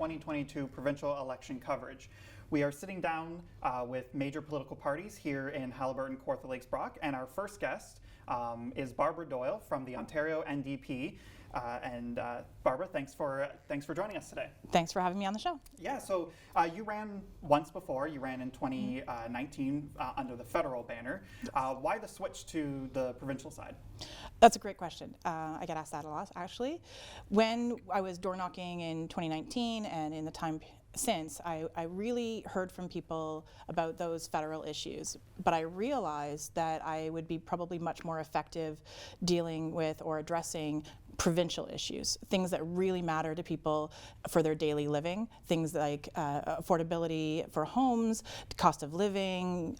2022 provincial election coverage. We are sitting down with major political parties here in Haliburton-Kawartha Lakes Brock, and our first guest is Barbara Doyle from the Ontario NDP. Barbara, thanks for joining us today. Thanks for having me on the show. Yeah, so you ran once before. You ran in 2019 under the federal banner. Why the switch to the provincial side? That's a great question. I get asked that a lot, actually. When I was door knocking in 2019 and in the time since, I really heard from people about those federal issues, but I realized that I would be probably much more effective dealing with or addressing provincial issues, things that really matter to people for their daily living, things like affordability for homes, cost of living,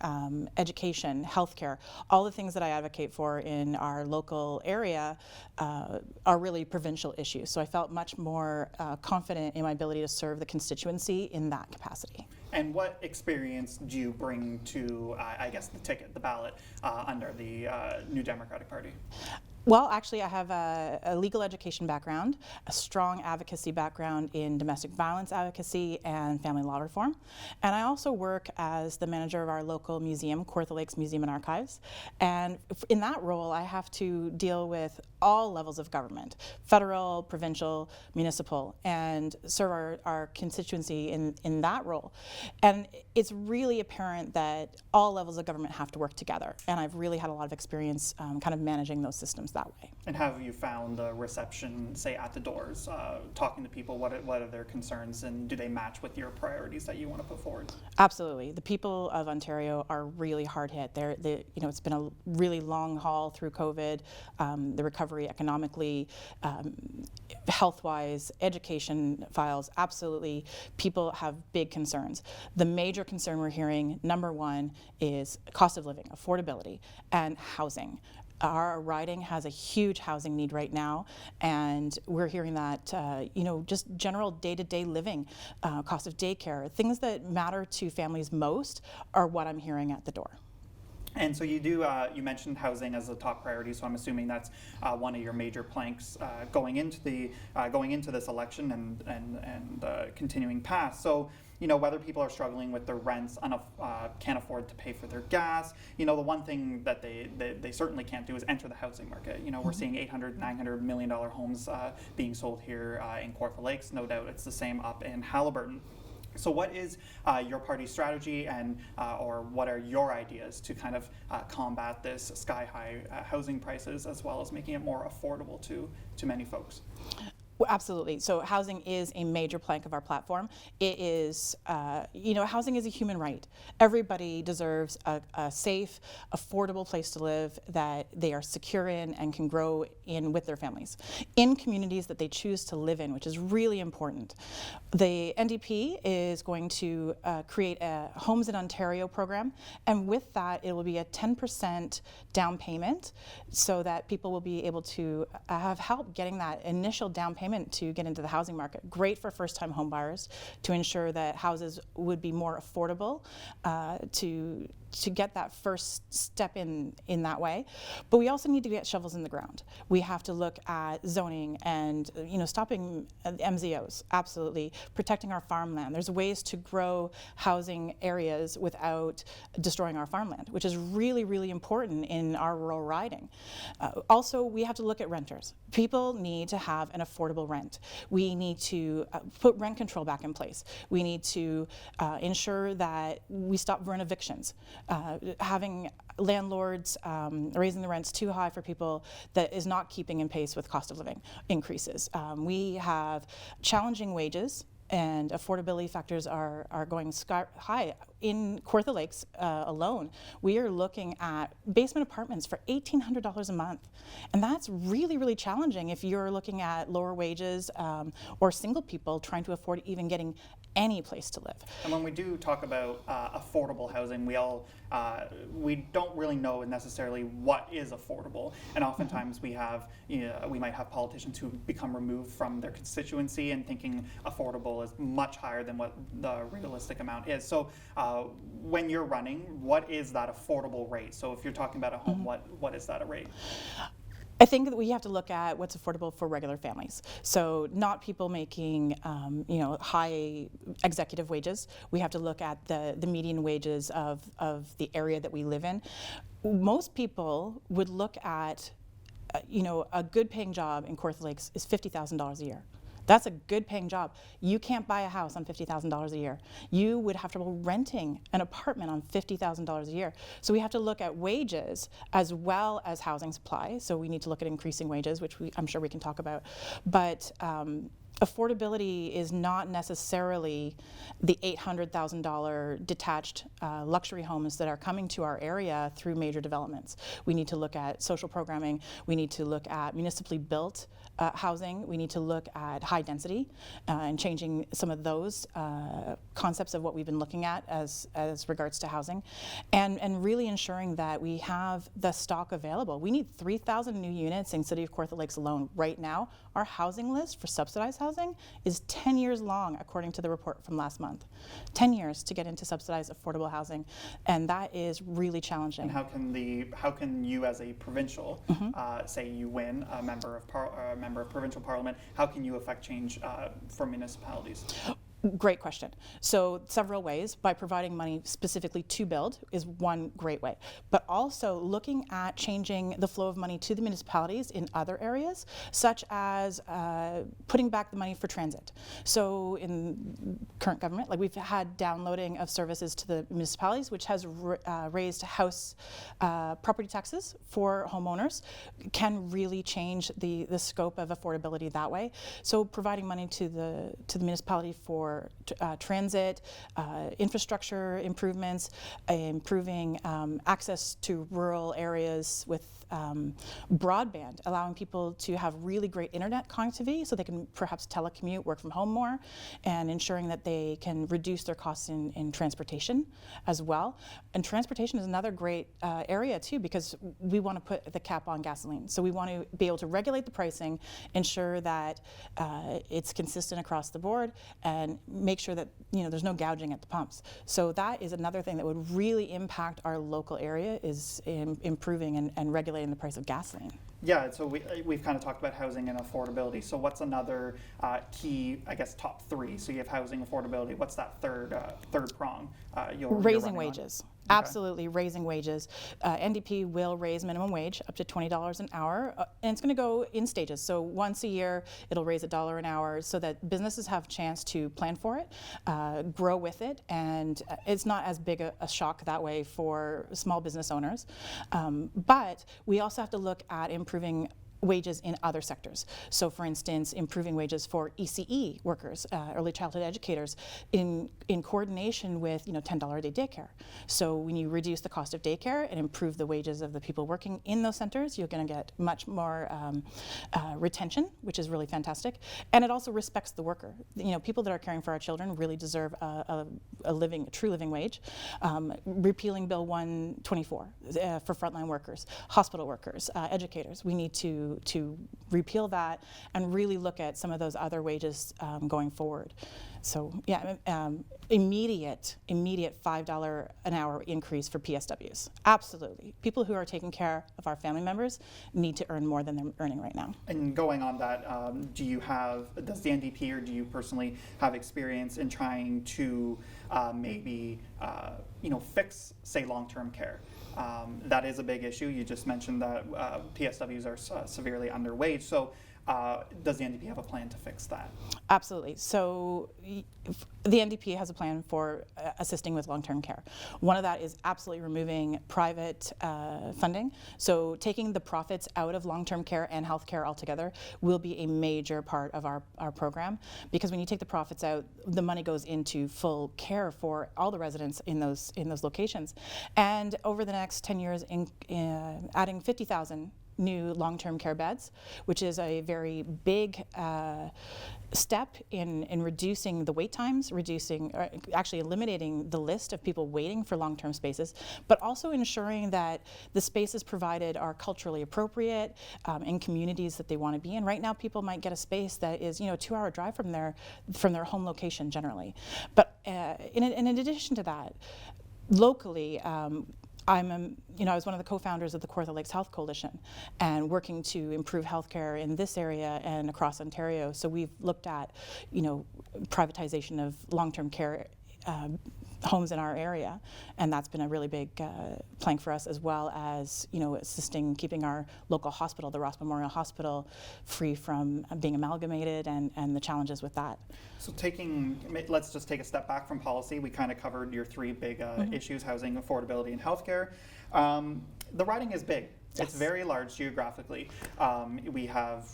education, healthcare. All the things that I advocate for in our local area are really provincial issues. So I felt much more confident in my ability to serve the constituency in that capacity. And what experience do you bring to, I guess, the ballot under the New Democratic Party? Well, actually, I have a legal education background, a strong advocacy background in domestic violence advocacy and family law reform. And I also work as the manager of our local museum, Kawartha Lakes Museum and Archives. And in that role, I have to deal with all levels of government, federal, provincial, municipal, and serve our constituency in that role. And it's really apparent that all levels of government have to work together. And I've really had a lot of experience kind of managing those systems that way. And how have you found the reception, say, at the doors, talking to people? What are their concerns, and do they match with your priorities that you want to put forward? Absolutely. The people of Ontario are really hard hit. It's been a really long haul through COVID, the recovery economically, health-wise, education files, absolutely. People have big concerns. The major concern we're hearing, number one, is cost of living, affordability, and housing. Our riding has a huge housing need right now, and we're hearing that, just general day-to-day living, cost of daycare, things that matter to families most are what I'm hearing at the door. And so you mentioned housing as a top priority, so I'm assuming that's one of your major planks going into this election and continuing past. So, whether people are struggling with their rents, can't afford to pay for their gas, the one thing that they certainly can't do is enter the housing market. We're seeing $800, $900 million homes being sold here in Kawartha Lakes. No doubt it's the same up in Haliburton. So what is your party's strategy, and or what are your ideas to kind of combat this sky-high housing prices, as well as making it more affordable to many folks? Well, absolutely. So housing is a major plank of our platform. It is, housing is a human right. Everybody deserves a safe, affordable place to live that they are secure in and can grow in with their families, in communities that they choose to live in, which is really important. The NDP is going to create a Homes in Ontario program, and with that, it will be a 10% down payment so that people will be able to have help getting that initial down payment to get into the housing market. Great for first-time home buyers to ensure that houses would be more affordable to get that first step in that way. But we also need to get shovels in the ground. We have to look at zoning and stopping MZOs, absolutely, protecting our farmland. There's ways to grow housing areas without destroying our farmland, which is really, really important in our rural riding. Also, we have to look at renters. People need to have an affordable rent. We need to put rent control back in place. We need to ensure that we stop rent evictions. Having landlords raising the rents too high for people that is not keeping in pace with cost of living increases. We have challenging wages, and affordability factors are going sky high. In Kawartha Lakes alone, we are looking at basement apartments for $1,800 a month. And that's really, really challenging if you're looking at lower wages or single people trying to afford even getting any place to live. And when we do talk about affordable housing, we don't really know necessarily what is affordable. And oftentimes we might have politicians who become removed from their constituency and thinking affordable is much higher than what the realistic amount is. So when you're running, what is that affordable rate? So if you're talking about a home, what is that a rate? I think that we have to look at what's affordable for regular families. So not people making, high executive wages. We have to look at the median wages of the area that we live in. Most people would look at, a good paying job in Kawartha Lakes is $50,000 a year. That's a good paying job. You can't buy a house on $50,000 a year. You would have to be renting an apartment on $50,000 a year. So we have to look at wages as well as housing supply. So we need to look at increasing wages, which I'm sure we can talk about. But affordability is not necessarily the $800,000 detached luxury homes that are coming to our area through major developments. We need to look at social programming. We need to look at municipally built housing. We need to look at high density and changing some of those concepts of what we've been looking at as regards to housing, and really ensuring that we have the stock available. We need 3,000 new units in City of Kawartha Lakes alone. Right now, our housing list for subsidized housing is 10 years long, according to the report from last month. 10 years to get into subsidized affordable housing, and that is really challenging. And how can you as a provincial, say you win a member of provincial parliament, how can you affect change for municipalities? Great question. So several ways. By providing money specifically to build is one great way, but also looking at changing the flow of money to the municipalities in other areas, such as putting back the money for transit. So in current government, like we've had downloading of services to the municipalities, which has raised house property taxes for homeowners, can really change the scope of affordability that way. So providing money to the municipality for transit, infrastructure improvements, improving access to rural areas with broadband, allowing people to have really great internet connectivity so they can perhaps telecommute, work from home more, and ensuring that they can reduce their costs in transportation as well. And transportation is another great area too, because we want to put the cap on gasoline. So we want to be able to regulate the pricing, ensure that it's consistent across the board, and make sure that there's no gouging at the pumps. So that is another thing that would really impact our local area, is improving and regulating the price of gasoline. Yeah, so we've kind of talked about housing and affordability. So what's another key, I guess, top three? So you have housing, affordability. What's that third prong? Raising wages. Okay. Absolutely, raising wages. NDP will raise minimum wage up to $20 an hour, and it's going to go in stages. So once a year, it'll raise $1 an hour so that businesses have a chance to plan for it, grow with it, and it's not as big a shock that way for small business owners. But we also have to look at improving wages in other sectors. So for instance, improving wages for ECE workers, early childhood educators, in coordination with $10 a day daycare. So when you reduce the cost of daycare and improve the wages of the people working in those centers, you're going to get much more retention, which is really fantastic. And it also respects the worker. People that are caring for our children really deserve a true living wage. Repealing Bill 124 for frontline workers, hospital workers, educators. We need to repeal that and really look at some of those other wages going forward. So yeah, immediate $5 an hour increase for PSWs. Absolutely. People who are taking care of our family members need to earn more than they're earning right now. And going on that, does the NDP or do you personally have experience in trying to maybe fix, say, long-term care? That is a big issue. You just mentioned that PSWs are severely underweight. So does the NDP have a plan to fix that? Absolutely. So the NDP has a plan for assisting with long-term care. One of that is absolutely removing private funding. So taking the profits out of long-term care and health care altogether will be a major part of our program, because when you take the profits out, the money goes into full care for all the residents in those locations. And over the next 10 years, adding 50,000 new long-term care beds, which is a very big step in reducing the wait times, actually eliminating the list of people waiting for long-term spaces, but also ensuring that the spaces provided are culturally appropriate in communities that they want to be in. Right now, people might get a space that is a 2-hour drive from their home location generally. But in addition to that, locally, I was one of the co-founders of the Kawartha Lakes Health Coalition, and working to improve healthcare in this area and across Ontario. So we've looked at, privatization of long-term care homes in our area, and that's been a really big plank for us, as well as assisting keeping our local hospital, the Ross Memorial Hospital, free from being amalgamated and the challenges with that. So let's just take a step back from policy. We kind of covered your three big issues: housing, affordability, and healthcare. The riding is big. Yes. It's very large geographically. We have,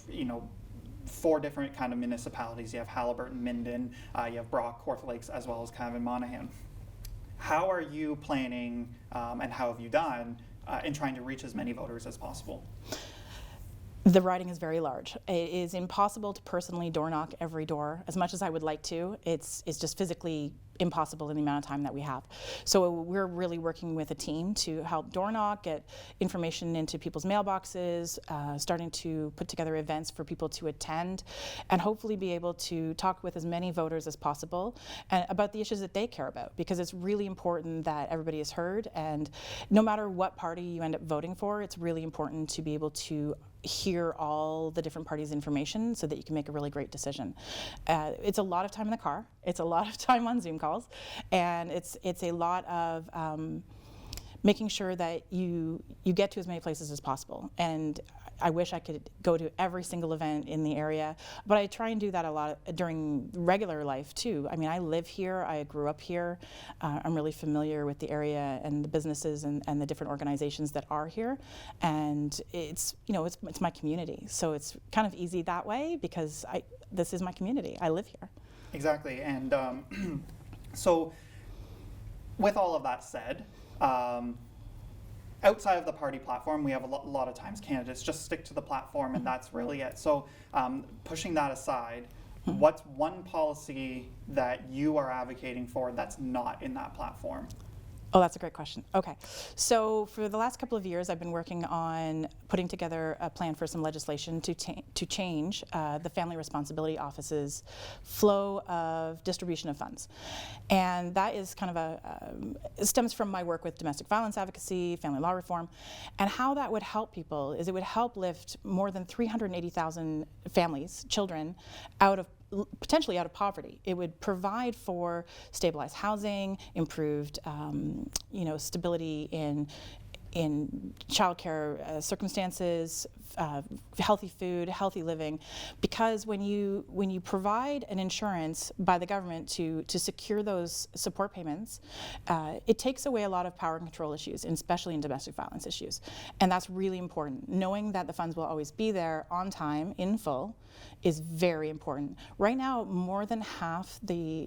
4 different kind of municipalities. You have Haliburton, Minden, you have Brock, Kawartha Lakes, as well as Cavan, Monaghan. How are you planning, and how have you done in trying to reach as many voters as possible? The riding is very large. It is impossible to personally door knock every door. As much as I would like to, it's just physically impossible in the amount of time that we have. So we're really working with a team to help door knock, get information into people's mailboxes, starting to put together events for people to attend, and hopefully be able to talk with as many voters as possible and about the issues that they care about, because it's really important that everybody is heard, and no matter what party you end up voting for, it's really important to be able to hear all the different parties' information so that you can make a really great decision. It's a lot of time in the car. It's a lot of time on Zoom calls, and it's a lot of making sure that you get to as many places as possible. And I wish I could go to every single event in the area, but I try and do that a lot during regular life too. I mean, I live here, I grew up here, I'm really familiar with the area and the businesses and the different organizations that are here, and it's my community. So it's kind of easy that way, because this is my community, I live here. Exactly, and so with all of that said, outside of the party platform, we have a lot of times candidates just stick to the platform, and that's really it. So pushing that aside, what's one policy that you are advocating for that's not in that platform? Oh, that's a great question. Okay. So for the last couple of years, I've been working on putting together a plan for some legislation to change the Family Responsibility Office's flow of distribution of funds. And that is kind of it stems from my work with domestic violence advocacy, family law reform, and how that would help people is it would help lift more than 380,000 families, children, potentially out of poverty. It would provide for stabilized housing, improved, stability in childcare circumstances, healthy food, healthy living, because when you provide an insurance by the government to secure those support payments, it takes away a lot of power and control issues, especially in domestic violence issues, and that's really important. Knowing that the funds will always be there on time, in full, is very important. Right now, more than half the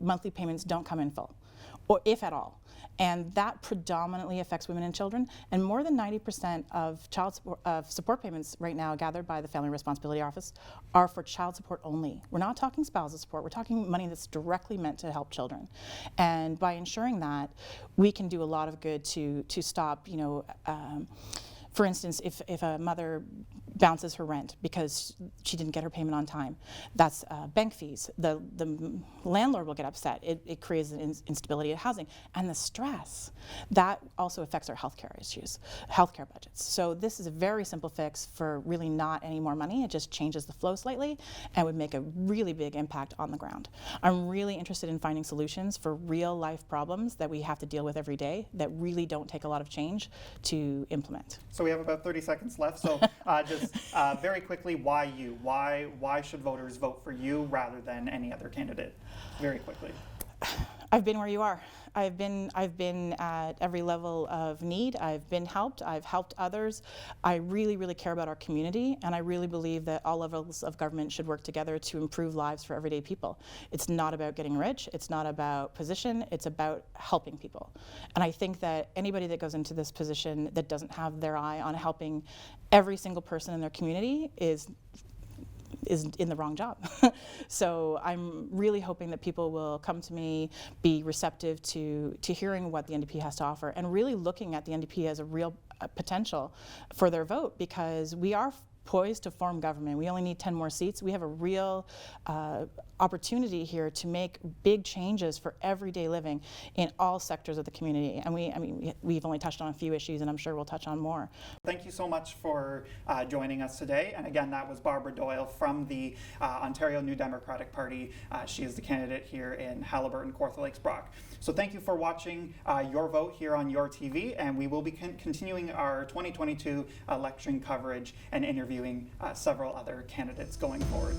monthly payments don't come in full, or if at all. And that predominantly affects women and children. And more than 90% of support payments right now gathered by the Family Responsibility Office are for child support only. We're not talking spousal support. We're talking money that's directly meant to help children. And by ensuring that, we can do a lot of good to stop, for instance, if a mother bounces her rent because she didn't get her payment on time, that's bank fees. The landlord will get upset. It creates an instability of housing. And the stress, that also affects our healthcare issues, healthcare budgets. So this is a very simple fix for really not any more money. It just changes the flow slightly and would make a really big impact on the ground. I'm really interested in finding solutions for real life problems that we have to deal with every day that really don't take a lot of change to implement. So we have about 30 seconds left. So just very quickly, why you? Why should voters vote for you rather than any other candidate? Very quickly. I've been where you are. I've been at every level of need. I've been helped. I've helped others. I really, really care about our community, and I really believe that all levels of government should work together to improve lives for everyday people. It's not about getting rich. It's not about position. It's about helping people. And I think that anybody that goes into this position that doesn't have their eye on helping every single person in their community is in the wrong job. So I'm really hoping that people will come to me, be receptive to hearing what the NDP has to offer, and really looking at the NDP as a real potential for their vote, because we are poised to form government. We only need 10 more seats. We have a real opportunity here to make big changes for everyday living in all sectors of the community. And we've only touched on a few issues, and I'm sure we'll touch on more. Thank you so much for joining us today. And again, that was Barbara Doyle from the Ontario New Democratic Party. She is the candidate here in Haliburton-Kawartha Lakes Brock. So thank you for watching Your Vote here on Your TV, and we will be continuing our 2022 election coverage and interviewing several other candidates going forward.